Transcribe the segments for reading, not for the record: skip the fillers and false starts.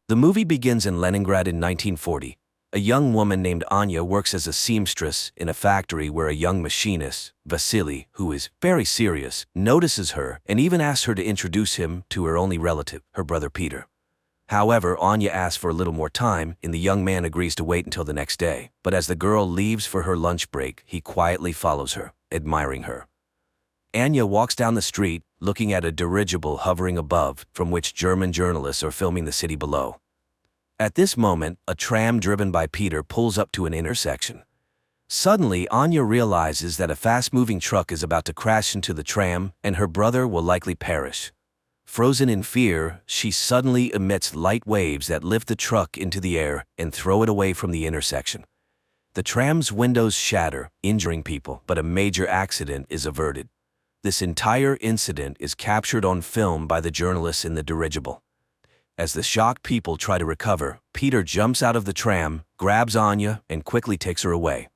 The movie begins in Leningrad in 1940. A young woman named Anya works as a seamstress in a factory where a young machinist, Vasily, who is very serious, notices her and even asks her to introduce him to her only relative, her brother Peter. However, Anya asks for a little more time, and the young man agrees to wait until the next day. But as the girl leaves for her lunch break, he quietly follows her, admiring her. Anya walks down the street, looking at a dirigible hovering above, from which German journalists are filming the city below. At this moment, a tram driven by Peter pulls up to an intersection. Suddenly, Anya realizes that a fast-moving truck is about to crash into the tram, and her brother will likely perish. Frozen in fear, she suddenly emits light waves that lift the truck into the air and throw it away from the intersection. The tram's windows shatter, injuring people, but a major accident is averted. This entire incident is captured on film by the journalists in the dirigible. As the shocked people try to recover, Peter jumps out of the tram, grabs Anya, and quickly takes her away.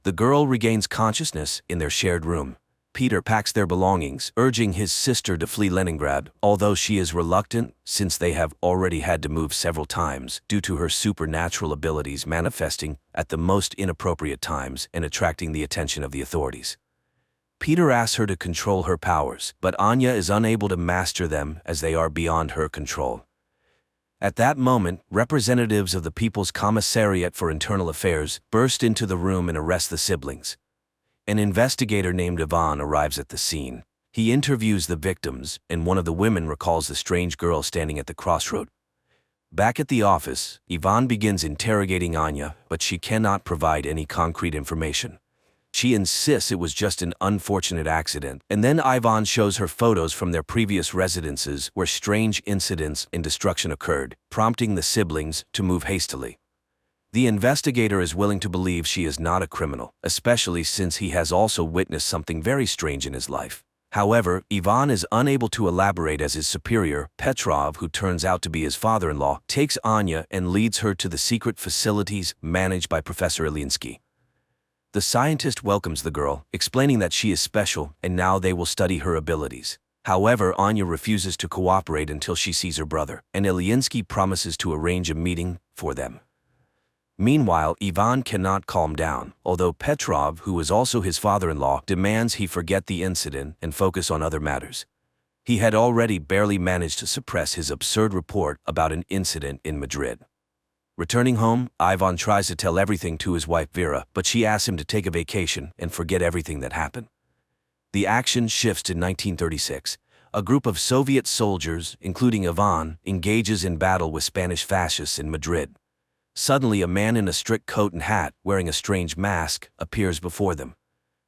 The girl regains consciousness in their shared room. Peter packs their belongings, urging his sister to flee Leningrad, although she is reluctant since they have already had to move several times due to her supernatural abilities manifesting at the most inappropriate times and attracting the attention of the authorities. Peter asks her to control her powers, but Anya is unable to master them as they are beyond her control. At that moment, representatives of the People's Commissariat for Internal Affairs burst into the room and arrest the siblings. An investigator named Ivan arrives at the scene. He interviews the victims, and one of the women recalls the strange girl standing at the crossroad. Back at the office, Ivan begins interrogating Anya, but she cannot provide any concrete information. She insists it was just an unfortunate accident, and then Ivan shows her photos from their previous residences where strange incidents and destruction occurred, prompting the siblings to move hastily. The investigator is willing to believe she is not a criminal, especially since he has also witnessed something very strange in his life. However, Ivan is unable to elaborate as his superior, Petrov, who turns out to be his father-in-law, takes Anya and leads her to the secret facilities managed by Professor Ilyinsky. The scientist welcomes the girl, explaining that she is special and now they will study her abilities. However, Anya refuses to cooperate until she sees her brother, and Ilyinsky promises to arrange a meeting for them. Meanwhile, Ivan cannot calm down, although Petrov, who is also his father-in-law, demands he forget the incident and focus on other matters. He had already barely managed to suppress his absurd report about an incident in Madrid. Returning home, Ivan tries to tell everything to his wife Vera, but she asks him to take a vacation and forget everything that happened. The action shifts to 1936. A group of Soviet soldiers, including Ivan, engages in battle with Spanish fascists in Madrid. Suddenly, a man in a strict coat and hat, wearing a strange mask, appears before them.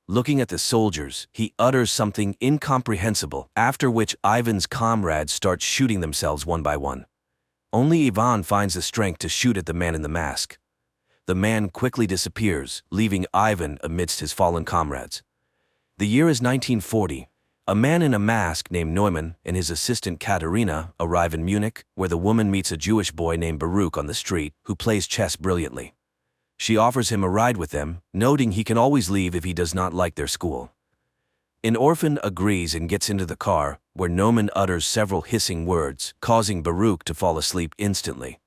Looking at the soldiers, he utters something incomprehensible, after which Ivan's comrades start shooting themselves one by one. Only Ivan finds the strength to shoot at the man in the mask. The man quickly disappears, leaving Ivan amidst his fallen comrades. The year is 1940. A man in a mask named Neumann and his assistant Katerina arrive in Munich, where the woman meets a Jewish boy named Baruch on the street, who plays chess brilliantly. She offers him a ride with them, noting he can always leave if he does not like their school. An orphan agrees and gets into the car, where Neumann utters several hissing words, causing Baruch to fall asleep instantly.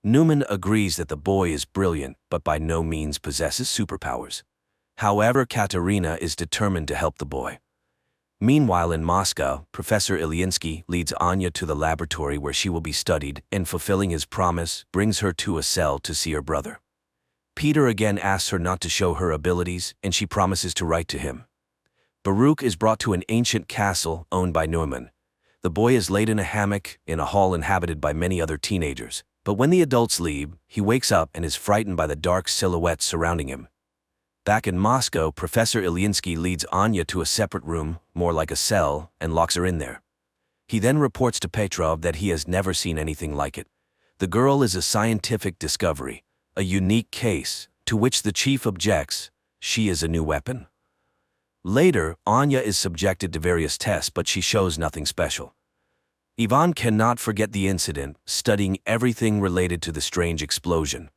Neumann agrees that the boy is brilliant, but by no means possesses superpowers. However, Katerina is determined to help the boy. Meanwhile, in Moscow, Professor Ilyinsky leads Anya to the laboratory where she will be studied, and fulfilling his promise, brings her to a cell to see her brother. Peter again asks her not to show her abilities, and she promises to write to him. Baruch is brought to an ancient castle owned by Neumann. The boy is laid in a hammock in a hall inhabited by many other teenagers, but when the adults leave, he wakes up and is frightened by the dark silhouettes surrounding him. Back in Moscow, Professor Ilyinsky leads Anya to a separate room, more like a cell, and locks her in there. He then reports to Petrov that he has never seen anything like it. The girl is a scientific discovery, a unique case, to which the chief objects. She is a new weapon. Later, Anya is subjected to various tests, but she shows nothing special. Ivan cannot forget the incident, studying everything related to the strange explosion.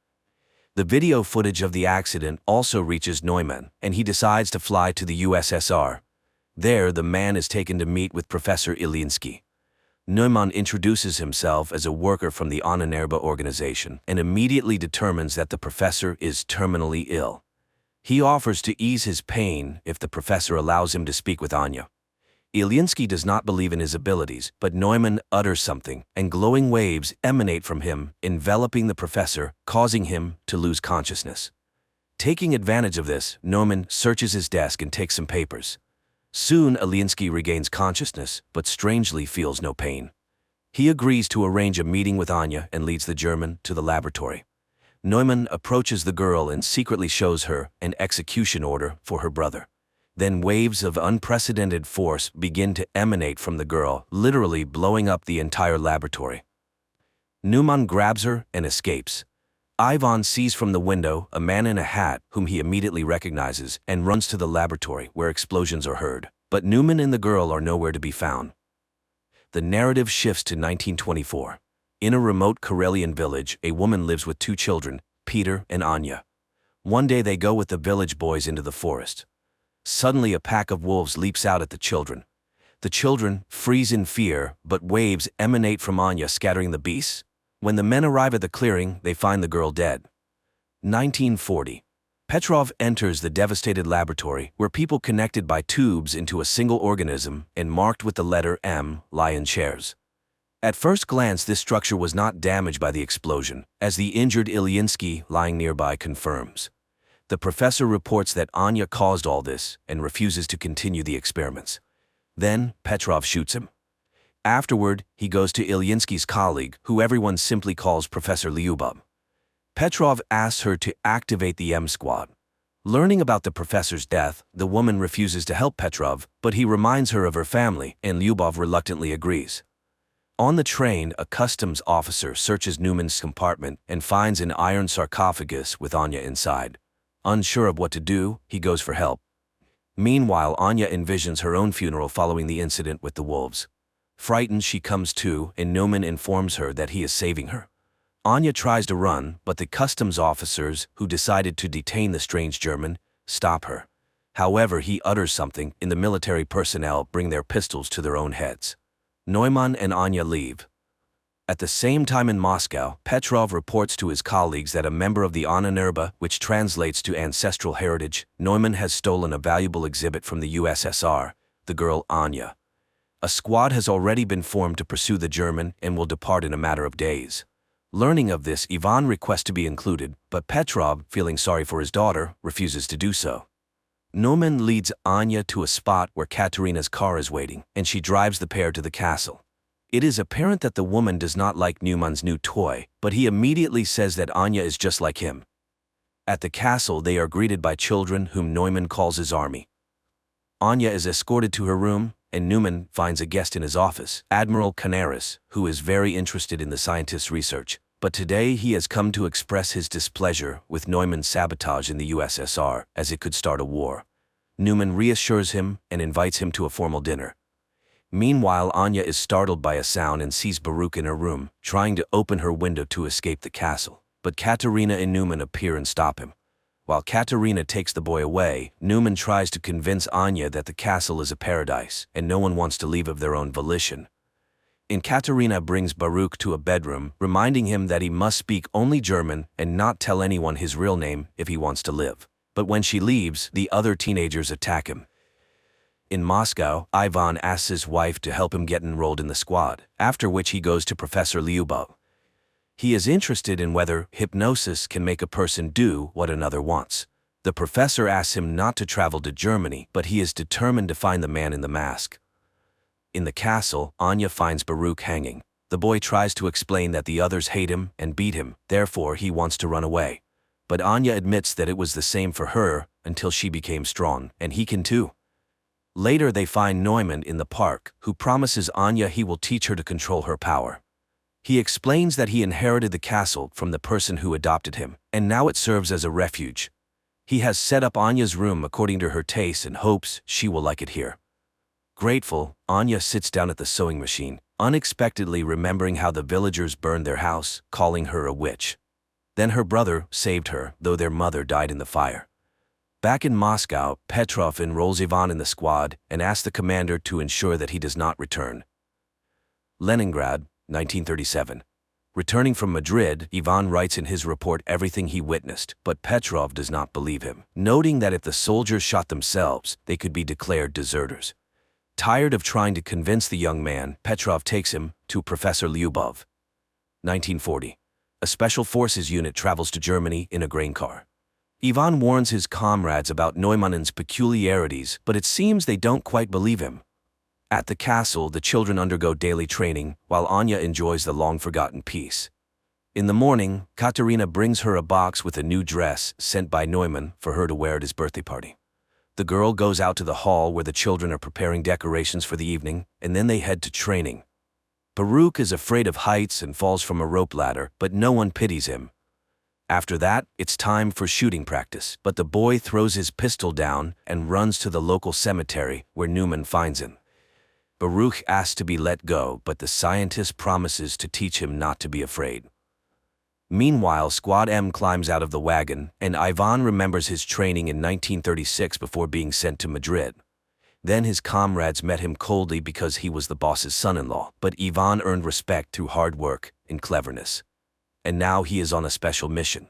The video footage of the accident also reaches Neumann, and he decides to fly to the USSR. There, the man is taken to meet with Professor Ilyinsky. Neumann introduces himself as a worker from the Ahnenerbe organization and immediately determines that the professor is terminally ill. He offers to ease his pain if the professor allows him to speak with Anya. Ilyinsky does not believe in his abilities, but Neumann utters something, and glowing waves emanate from him, enveloping the professor, causing him to lose consciousness. Taking advantage of this, Neumann searches his desk and takes some papers. Soon, Ilyinsky regains consciousness, but strangely feels no pain. He agrees to arrange a meeting with Anya and leads the German to the laboratory. Neumann approaches the girl and secretly shows her an execution order for her brother. Then waves of unprecedented force begin to emanate from the girl, literally blowing up the entire laboratory. Neumann grabs her and escapes. Ivan sees from the window a man in a hat whom he immediately recognizes and runs to the laboratory where explosions are heard. But Neumann and the girl are nowhere to be found. The narrative shifts to 1924. In a remote Karelian village, a woman lives with two children, Peter and Anya. One day they go with the village boys into the forest. Suddenly a pack of wolves leaps out at the children. The children freeze in fear, but waves emanate from Anya, scattering the beasts. When the men arrive at the clearing, they find the girl dead. 1940. Petrov enters the devastated laboratory, where people connected by tubes into a single organism and marked with the letter M lie in chairs. At first glance, this structure was not damaged by the explosion, as the injured Ilyinsky lying nearby confirms. The professor reports that Anya caused all this and refuses to continue the experiments. Then Petrov shoots him. Afterward, he goes to Ilyinsky's colleague, who everyone simply calls Professor Lyubov. Petrov asks her to activate the M squad. Learning about the professor's death, the woman refuses to help Petrov, but he reminds her of her family, and Lyubov reluctantly agrees. On the train, a customs officer searches Neumann's compartment and finds an iron sarcophagus with Anya inside. Unsure of what to do, he goes for help. Meanwhile, Anya envisions her own funeral following the incident with the wolves. Frightened, she comes to, and Neumann informs her that he is saving her. Anya tries to run, but the customs officers, who decided to detain the strange German, stop her. However, he utters something, and the military personnel bring their pistols to their own heads. Neumann and Anya leave. At the same time in Moscow, Petrov reports to his colleagues that a member of the Ahnenerbe, which translates to ancestral heritage, Neumann has stolen a valuable exhibit from the USSR, the girl Anya. A squad has already been formed to pursue the German and will depart in a matter of days. Learning of this, Ivan requests to be included, but Petrov, feeling sorry for his daughter, refuses to do so. Neumann leads Anya to a spot where Katerina's car is waiting, and she drives the pair to the castle. It is apparent that the woman does not like Neumann's new toy, but he immediately says that Anya is just like him. At the castle, they are greeted by children whom Neumann calls his army. Anya is escorted to her room, and Neumann finds a guest in his office, Admiral Canaris, who is very interested in the scientist's research. But today he has come to express his displeasure with Neumann's sabotage in the USSR, as it could start a war. Neumann reassures him and invites him to a formal dinner. Meanwhile, Anya is startled by a sound and sees Baruch in her room, trying to open her window to escape the castle. But Katerina and Neumann appear and stop him. While Katerina takes the boy away, Neumann tries to convince Anya that the castle is a paradise, and no one wants to leave of their own volition. Katerina brings Baruch to a bedroom, reminding him that he must speak only German and not tell anyone his real name if he wants to live. But when she leaves, the other teenagers attack him. In Moscow, Ivan asks his wife to help him get enrolled in the squad, after which he goes to Professor Lyubov. He is interested in whether hypnosis can make a person do what another wants. The professor asks him not to travel to Germany, but he is determined to find the man in the mask. In the castle, Anya finds Baruch hanging. The boy tries to explain that the others hate him and beat him, therefore he wants to run away. But Anya admits that it was the same for her until she became strong, and he can too. Later they find Neumann in the park, who promises Anya he will teach her to control her power. He explains that he inherited the castle from the person who adopted him, and now it serves as a refuge. He has set up Anya's room according to her taste and hopes she will like it here. Grateful, Anya sits down at the sewing machine, unexpectedly remembering how the villagers burned their house, calling her a witch. Then her brother saved her, though their mother died in the fire. Back in Moscow, Petrov enrolls Ivan in the squad and asks the commander to ensure that he does not return. Leningrad, 1937. Returning from Madrid, Ivan writes in his report everything he witnessed, but Petrov does not believe him, noting that if the soldiers shot themselves, they could be declared deserters. Tired of trying to convince the young man, Petrov takes him to Professor Lyubov. 1940. A special forces unit travels to Germany in a grain car. Ivan warns his comrades about Neumann's peculiarities, but it seems they don't quite believe him. At the castle, the children undergo daily training, while Anya enjoys the long-forgotten peace. In the morning, Katerina brings her a box with a new dress sent by Neumann for her to wear at his birthday party. The girl goes out to the hall where the children are preparing decorations for the evening, and then they head to training. Baruch is afraid of heights and falls from a rope ladder, but no one pities him. After that, it's time for shooting practice, but the boy throws his pistol down and runs to the local cemetery where Neumann finds him. Baruch asks to be let go, but the scientist promises to teach him not to be afraid. Meanwhile, Squad M climbs out of the wagon, and Ivan remembers his training in 1936 before being sent to Madrid. Then his comrades met him coldly because he was the boss's son-in-law, but Ivan earned respect through hard work and cleverness. And now he is on a special mission.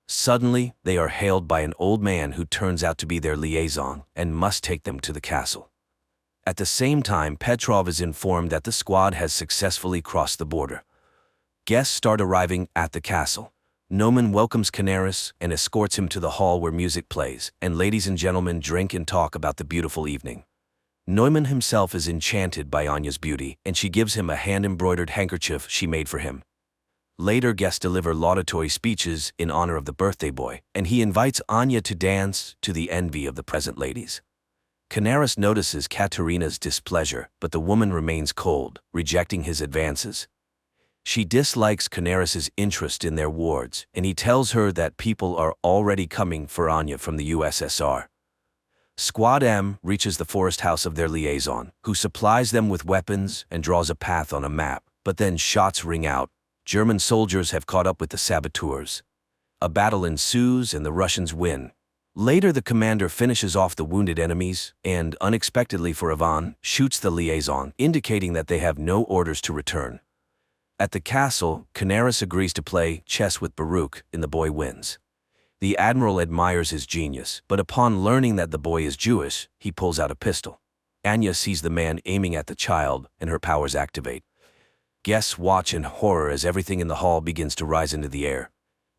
Suddenly, they are hailed by an old man who turns out to be their liaison and must take them to the castle. At the same time, Petrov is informed that the squad has successfully crossed the border. Guests start arriving at the castle. Neumann welcomes Canaris and escorts him to the hall where music plays, and ladies and gentlemen drink and talk about the beautiful evening. Neumann himself is enchanted by Anya's beauty, and she gives him a hand-embroidered handkerchief she made for him. Later, guests deliver laudatory speeches in honor of the birthday boy, and he invites Anya to dance to the envy of the present ladies. Canaris notices Katerina's displeasure, but the woman remains cold, rejecting his advances. She dislikes Canaris's interest in their wards, and he tells her that people are already coming for Anya from the USSR. Squad M reaches the forest house of their liaison, who supplies them with weapons and draws a path on a map, but then shots ring out. German soldiers have caught up with the saboteurs. A battle ensues and the Russians win. Later, the commander finishes off the wounded enemies and, unexpectedly for Ivan, shoots the liaison, indicating that they have no orders to return. At the castle, Canaris agrees to play chess with Baruch, and the boy wins. The admiral admires his genius, but upon learning that the boy is Jewish, he pulls out a pistol. Anya sees the man aiming at the child, and her powers activate. Guests watch in horror as everything in the hall begins to rise into the air.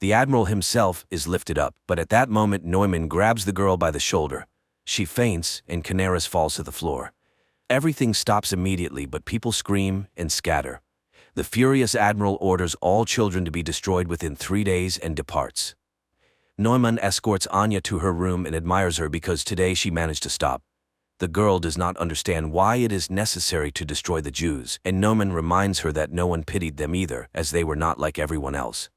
The admiral himself is lifted up, but at that moment Neumann grabs the girl by the shoulder. She faints, and Canaris falls to the floor. Everything stops immediately, but people scream and scatter. The furious admiral orders all children to be destroyed within 3 days and departs. Neumann escorts Anya to her room and admires her because today she managed to stop. The girl does not understand why it is necessary to destroy the Jews, and Neumann reminds her that no one pitied them either, as they were not like everyone else.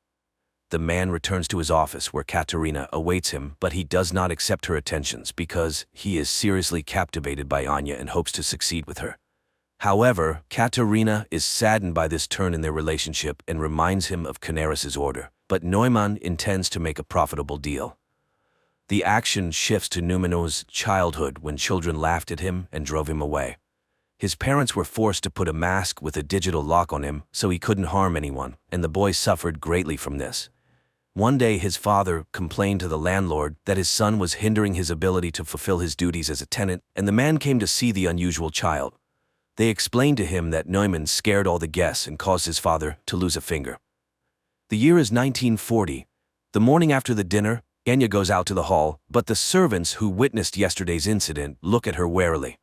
The man returns to his office where Katerina awaits him, but he does not accept her attentions because he is seriously captivated by Anya and hopes to succeed with her. However, Katerina is saddened by this turn in their relationship and reminds him of Canaris's order, but Neumann intends to make a profitable deal. The action shifts to Neumann's childhood when children laughed at him and drove him away. His parents were forced to put a mask with a digital lock on him so he couldn't harm anyone, and the boy suffered greatly from this. One day his father complained to the landlord that his son was hindering his ability to fulfill his duties as a tenant, and the man came to see the unusual child. They explained to him that Neumann scared all the guests and caused his father to lose a finger. The year is 1940. The morning after the dinner, Anya goes out to the hall, but the servants who witnessed yesterday's incident look at her warily.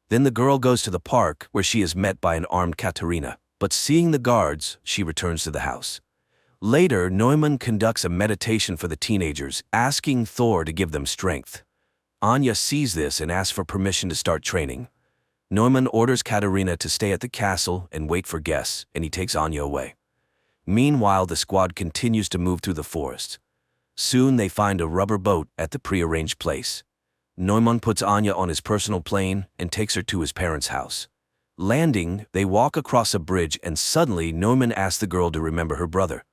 Then the girl goes to the park where she is met by an armed Katerina, but seeing the guards, she returns to the house. Later, Neumann conducts a meditation for the teenagers, asking Thor to give them strength. Anya sees this and asks for permission to start training. Neumann orders Katerina to stay at the castle and wait for guests, and he takes Anya away. Meanwhile, the squad continues to move through the forest. Soon they find a rubber boat at the prearranged place. Neumann puts Anya on his personal plane and takes her to his parents' house. Landing, they walk across a bridge and suddenly Neumann asks the girl to remember her brother.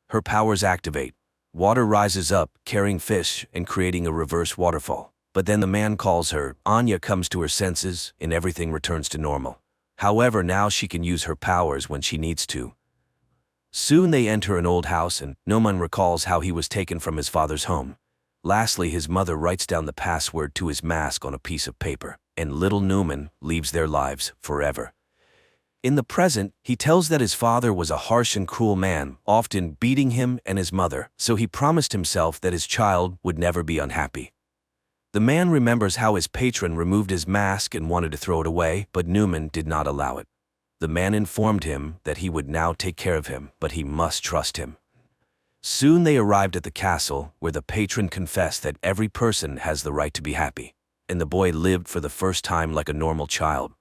Her powers activate. Water rises up, carrying fish and creating a reverse waterfall. But then the man calls her, Anya comes to her senses, and everything returns to normal. However, now she can use her powers when she needs to. Soon they enter an old house and Neumann recalls how he was taken from his father's home. Lastly, his mother writes down the password to his mask on a piece of paper, and little Neumann leaves their lives forever. In the present, he tells that his father was a harsh and cruel man, often beating him and his mother, so he promised himself that his child would never be unhappy. The man remembers how his patron removed his mask and wanted to throw it away, but Neumann did not allow it. The man informed him that he would now take care of him, but he must trust him. Soon they arrived at the castle, where the patron confessed that every person has the right to be happy, and the boy lived for the first time like a normal child.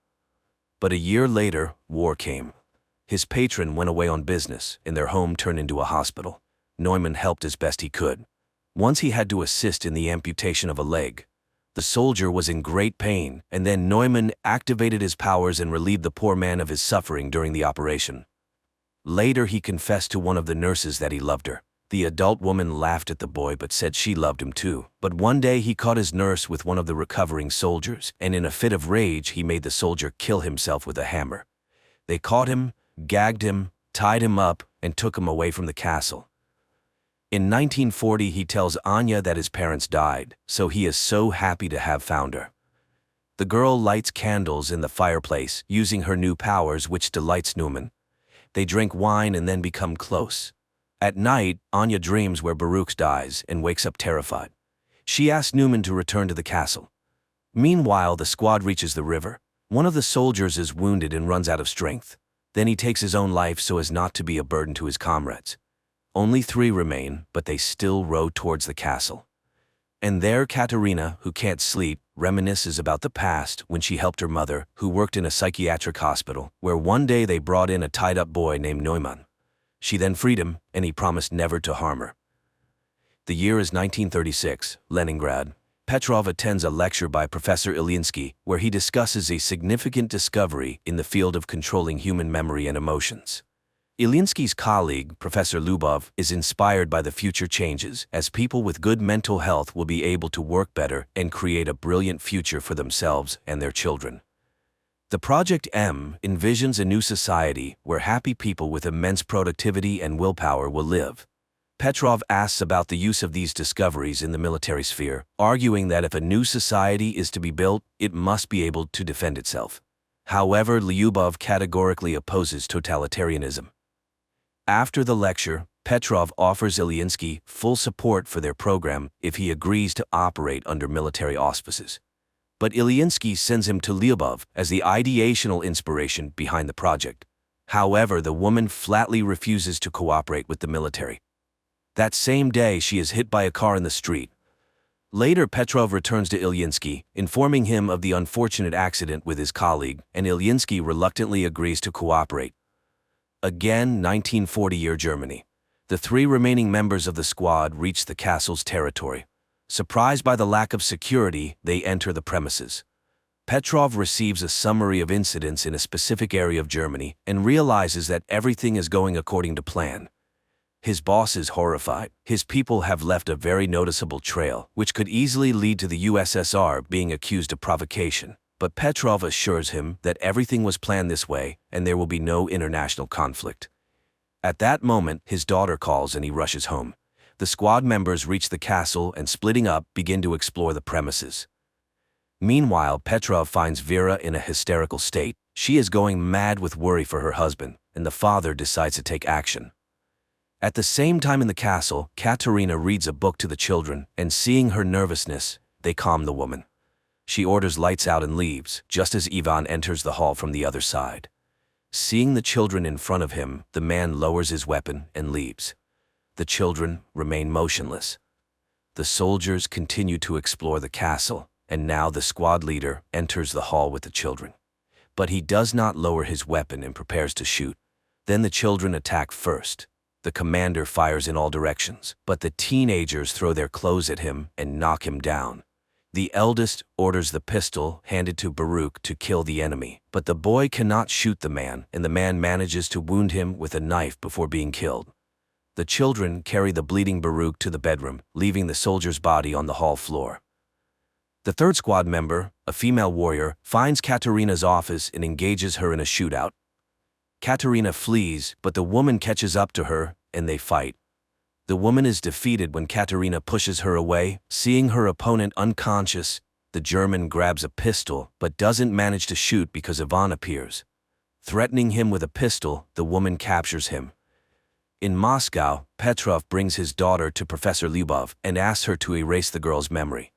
But a year later, war came. His patron went away on business, and their home turned into a hospital. Neumann helped as best he could. Once he had to assist in the amputation of a leg. The soldier was in great pain, and then Neumann activated his powers and relieved the poor man of his suffering during the operation. Later he confessed to one of the nurses that he loved her. The adult woman laughed at the boy but said she loved him too. But one day he caught his nurse with one of the recovering soldiers, and in a fit of rage he made the soldier kill himself with a hammer. They caught him, gagged him, tied him up, and took him away from the castle. In 1940 he tells Inye that his parents died, so he is so happy to have found her. The girl lights candles in the fireplace, using her new powers, which delights Neumann. They drink wine and then become close. At night, Inye dreams where Baruch dies and wakes up terrified. She asks Neumann to return to the castle. Meanwhile, the squad reaches the river. One of the soldiers is wounded and runs out of strength. Then he takes his own life so as not to be a burden to his comrades. Only 3 remain, but they still row towards the castle. And there Katerina, who can't sleep, reminisces about the past when she helped her mother, who worked in a psychiatric hospital, where one day they brought in a tied-up boy named Neumann. She then freed him, and he promised never to harm her. The year is 1936, Leningrad. Petrov attends a lecture by Professor Ilyinsky, where he discusses a significant discovery in the field of controlling human memory and emotions. Ilyinsky's colleague, Professor Lyubov, is inspired by the future changes, as people with good mental health will be able to work better and create a brilliant future for themselves and their children. The Project M envisions a new society where happy people with immense productivity and willpower will live. Petrov asks about the use of these discoveries in the military sphere, arguing that if a new society is to be built, it must be able to defend itself. However, Lyubov categorically opposes totalitarianism. After the lecture, Petrov offers Ilyinsky full support for their program if he agrees to operate under military auspices. But Ilyinsky sends him to Lyubov as the ideational inspiration behind the project. However, the woman flatly refuses to cooperate with the military. That same day, she is hit by a car in the street. Later, Petrov returns to Ilyinsky, informing him of the unfortunate accident with his colleague, and Ilyinsky reluctantly agrees to cooperate. Again, 1940-year Germany. The 3 remaining members of the squad reach the castle's territory. Surprised by the lack of security, they enter the premises. Petrov receives a summary of incidents in a specific area of Germany and realizes that everything is going according to plan. His boss is horrified. His people have left a very noticeable trail, which could easily lead to the USSR being accused of provocation. But Petrov assures him that everything was planned this way and there will be no international conflict. At that moment, his daughter calls and he rushes home. The squad members reach the castle and, splitting up, begin to explore the premises. Meanwhile, Petrov finds Vera in a hysterical state. She is going mad with worry for her husband, and the father decides to take action. At the same time in the castle, Katerina reads a book to the children, and seeing her nervousness, they calm the woman. She orders lights out and leaves, just as Ivan enters the hall from the other side. Seeing the children in front of him, the man lowers his weapon and leaves. The children remain motionless. The soldiers continue to explore the castle, and now the squad leader enters the hall with the children. But he does not lower his weapon and prepares to shoot. Then the children attack first. The commander fires in all directions, but the teenagers throw their clothes at him and knock him down. The eldest orders the pistol handed to Baruch to kill the enemy, but the boy cannot shoot the man, and the man manages to wound him with a knife before being killed. The children carry the bleeding Baruch to the bedroom, leaving the soldier's body on the hall floor. The third squad member, a female warrior, finds Katerina's office and engages her in a shootout. Katerina flees, but the woman catches up to her, and they fight. The woman is defeated when Katerina pushes her away. Seeing her opponent unconscious, the German grabs a pistol but doesn't manage to shoot because Ivan appears. Threatening him with a pistol, the woman captures him. In Moscow, Petrov brings his daughter to Professor Lyubov and asks her to erase the girl's memory.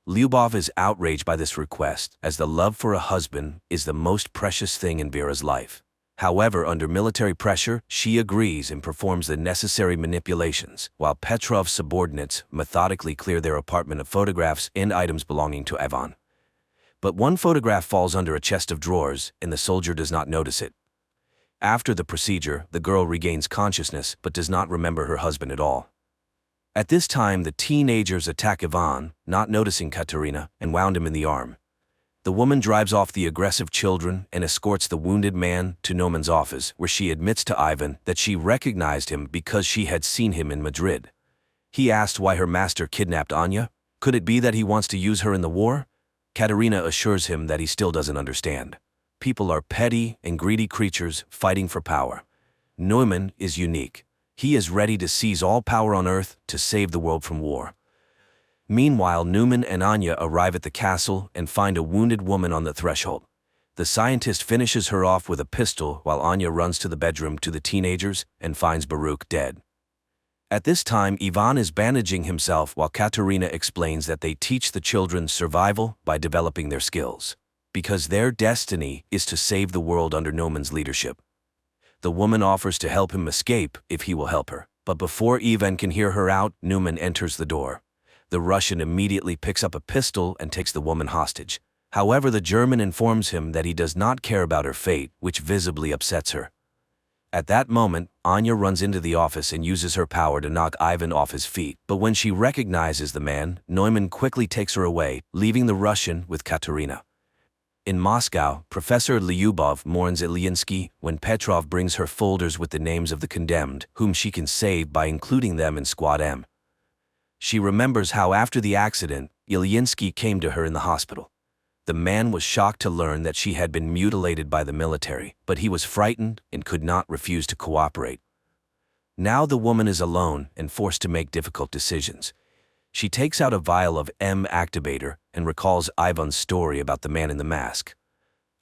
Lyubov is outraged by this request, as the love for a husband is the most precious thing in Vera's life. However, under military pressure, she agrees and performs the necessary manipulations, while Petrov's subordinates methodically clear their apartment of photographs and items belonging to Ivan. But one photograph falls under a chest of drawers, and the soldier does not notice it. After the procedure, the girl regains consciousness but does not remember her husband at all. At this time, the teenagers attack Ivan, not noticing Katerina, and wound him in the arm. The woman drives off the aggressive children and escorts the wounded man to Neuman's office, where she admits to Ivan that she recognized him because she had seen him in Madrid. He asked why her master kidnapped Anya. Could it be that he wants to use her in the war? Katerina assures him that he still doesn't understand. People are petty and greedy creatures fighting for power. Neumann is unique. He is ready to seize all power on earth to save the world from war. Meanwhile, Neumann and Anya arrive at the castle and find a wounded woman on the threshold. The scientist finishes her off with a pistol while Anya runs to the bedroom to the teenagers and finds Baruch dead. At this time, Ivan is bandaging himself while Katerina explains that they teach the children survival by developing their skills, because their destiny is to save the world under Neumann's leadership. The woman offers to help him escape if he will help her, but before Ivan can hear her out, Neumann enters the door. The Russian immediately picks up a pistol and takes the woman hostage. However, the German informs him that he does not care about her fate, which visibly upsets her. At that moment, Anya runs into the office and uses her power to knock Ivan off his feet, but when she recognizes the man, Neumann quickly takes her away, leaving the Russian with Katerina. In Moscow, Professor Lyubov mourns Ilyinsky when Petrov brings her folders with the names of the condemned, whom she can save by including them in Squad M. She remembers how after the accident, Ilyinsky came to her in the hospital. The man was shocked to learn that she had been mutilated by the military, but he was frightened and could not refuse to cooperate. Now the woman is alone and forced to make difficult decisions. She takes out a vial of M activator and recalls Ivan's story about the man in the mask.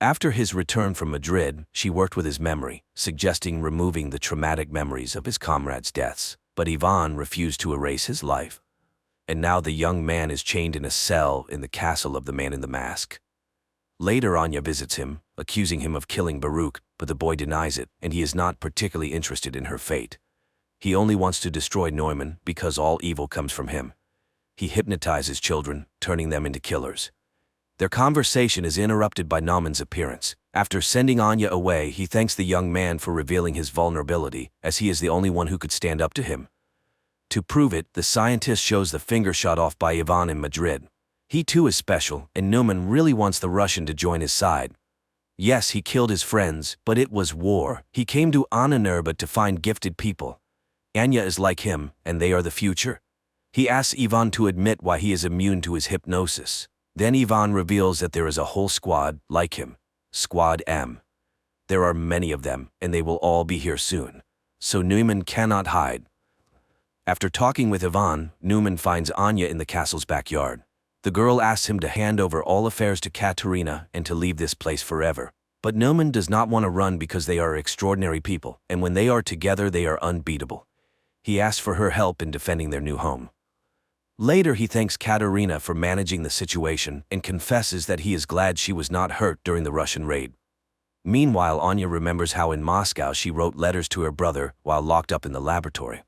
After his return from Madrid, she worked with his memory, suggesting removing the traumatic memories of his comrades' deaths, but Ivan refused to erase his life. And now the young man is chained in a cell in the castle of the man in the mask. Later, Anya visits him, accusing him of killing Baruch, but the boy denies it, and he is not particularly interested in her fate. He only wants to destroy Neumann because all evil comes from him. He hypnotizes children, turning them into killers. Their conversation is interrupted by Naumann's appearance. After sending Anya away, he thanks the young man for revealing his vulnerability, as he is the only one who could stand up to him. To prove it, the scientist shows the finger shot off by Ivan in Madrid. He too is special, and Neumann really wants the Russian to join his side. Yes, he killed his friends, but it was war. He came to Annenerbe to find gifted people. Anya is like him, and they are the future. He asks Ivan to admit why he is immune to his hypnosis. Then Ivan reveals that there is a whole squad like him, Squad M. There are many of them, and they will all be here soon. So Neumann cannot hide. After talking with Ivan, Neumann finds Anya in the castle's backyard. The girl asks him to hand over all affairs to Katerina and to leave this place forever. But Neumann does not want to run because they are extraordinary people, and when they are together they are unbeatable. He asks for her help in defending their new home. Later, he thanks Katerina for managing the situation and confesses that he is glad she was not hurt during the Russian raid. Meanwhile, Anya remembers how in Moscow she wrote letters to her brother while locked up in the laboratory.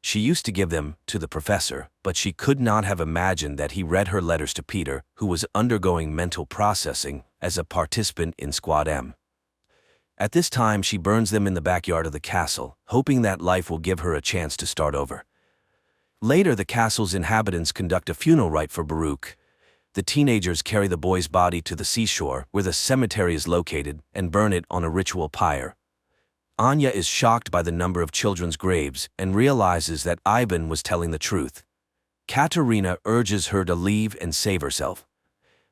She used to give them to the professor, but she could not have imagined that he read her letters to Peter, who was undergoing mental processing as a participant in Squad M. At this time, she burns them in the backyard of the castle, hoping that life will give her a chance to start over. Later, the castle's inhabitants conduct a funeral rite for Baruch. The teenagers carry the boy's body to the seashore, where the cemetery is located, and burn it on a ritual pyre. Anya is shocked by the number of children's graves and realizes that Ivan was telling the truth. Katerina urges her to leave and save herself.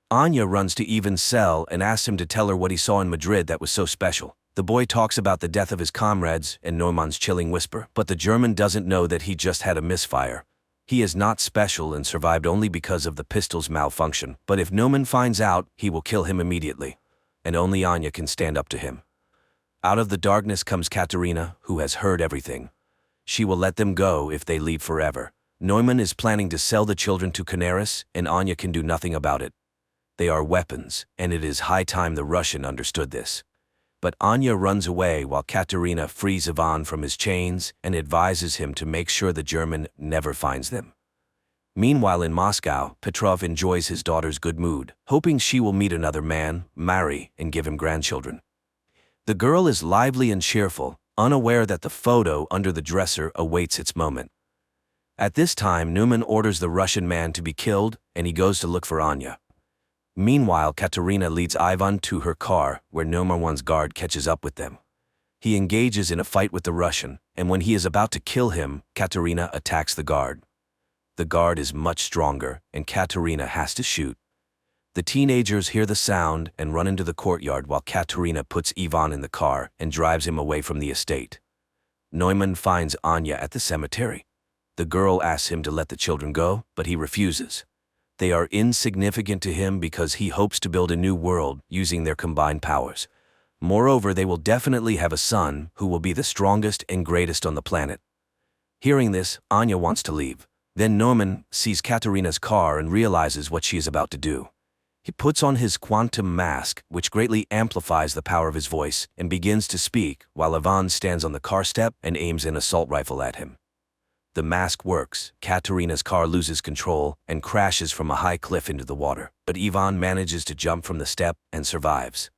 Anya runs to Ivan's cell and asks him to tell her what he saw in Madrid that was so special. The boy talks about the death of his comrades and Neumann's chilling whisper, but the German doesn't know that he just had a misfire. He is not special and survived only because of the pistol's malfunction, but if Neumann finds out, he will kill him immediately. And only Anya can stand up to him. Out of the darkness comes Katerina, who has heard everything. She will let them go if they leave forever. Neumann is planning to sell the children to Canaris, and Anya can do nothing about it. They are weapons, and it is high time the Russian understood this. But Anya runs away while Katerina frees Ivan from his chains and advises him to make sure the German never finds them. Meanwhile in Moscow, Petrov enjoys his daughter's good mood, hoping she will meet another man, marry, and give him grandchildren. The girl is lively and cheerful, unaware that the photo under the dresser awaits its moment. At this time, Neumann orders the Russian man to be killed, and he goes to look for Anya. Meanwhile, Katerina leads Ivan to her car, where Neumann's guard catches up with them. He engages in a fight with the Russian, and when he is about to kill him, Katerina attacks the guard. The guard is much stronger, and Katerina has to shoot. The teenagers hear the sound and run into the courtyard while Katerina puts Ivan in the car and drives him away from the estate. Neumann finds Anya at the cemetery. The girl asks him to let the children go, but he refuses. They are insignificant to him because he hopes to build a new world using their combined powers. Moreover, they will definitely have a son who will be the strongest and greatest on the planet. Hearing this, Anya wants to leave. Then Neumann sees Katerina's car and realizes what she is about to do. He puts on his quantum mask, which greatly amplifies the power of his voice, and begins to speak while Ivan stands on the car step and aims an assault rifle at him. The mask works. Katerina's car loses control and crashes from a high cliff into the water, but Ivan manages to jump from the step and survives.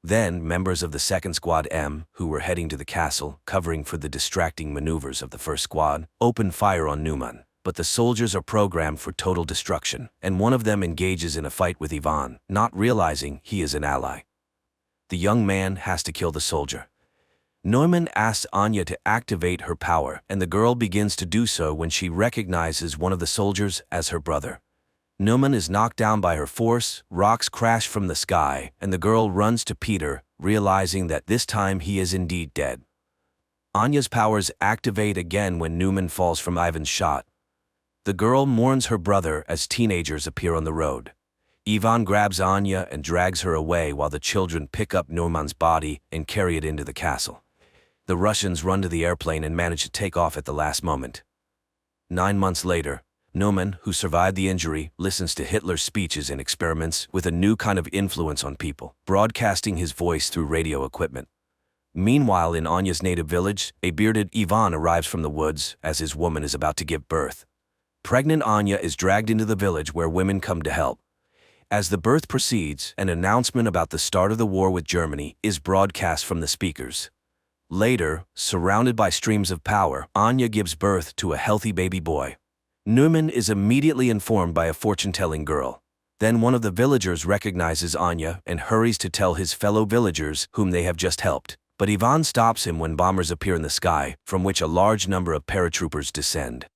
Then, members of the second squad M, who were heading to the castle, covering for the distracting maneuvers of the first squad, open fire on Neumann. But the soldiers are programmed for total destruction, and one of them engages in a fight with Ivan, not realizing he is an ally. The young man has to kill the soldier. Neumann asks Anya to activate her power, and the girl begins to do so when she recognizes one of the soldiers as her brother. Neumann is knocked down by her force, rocks crash from the sky, and the girl runs to Peter, realizing that this time he is indeed dead. Anya's powers activate again when Neumann falls from Ivan's shot. The girl mourns her brother as teenagers appear on the road. Ivan grabs Anya and drags her away while the children pick up Neumann's body and carry it into the castle. The Russians run to the airplane and manage to take off at the last moment. 9 months later, Neumann, who survived the injury, listens to Hitler's speeches and experiments with a new kind of influence on people, broadcasting his voice through radio equipment. Meanwhile, in Anya's native village, a bearded Ivan arrives from the woods as his woman is about to give birth. Pregnant Anya is dragged into the village where women come to help. As the birth proceeds, an announcement about the start of the war with Germany is broadcast from the speakers. Later, surrounded by streams of power, Anya gives birth to a healthy baby boy. Neumann is immediately informed by a fortune-telling girl. Then one of the villagers recognizes Anya and hurries to tell his fellow villagers whom they have just helped. But Ivan stops him when bombers appear in the sky, from which a large number of paratroopers descend.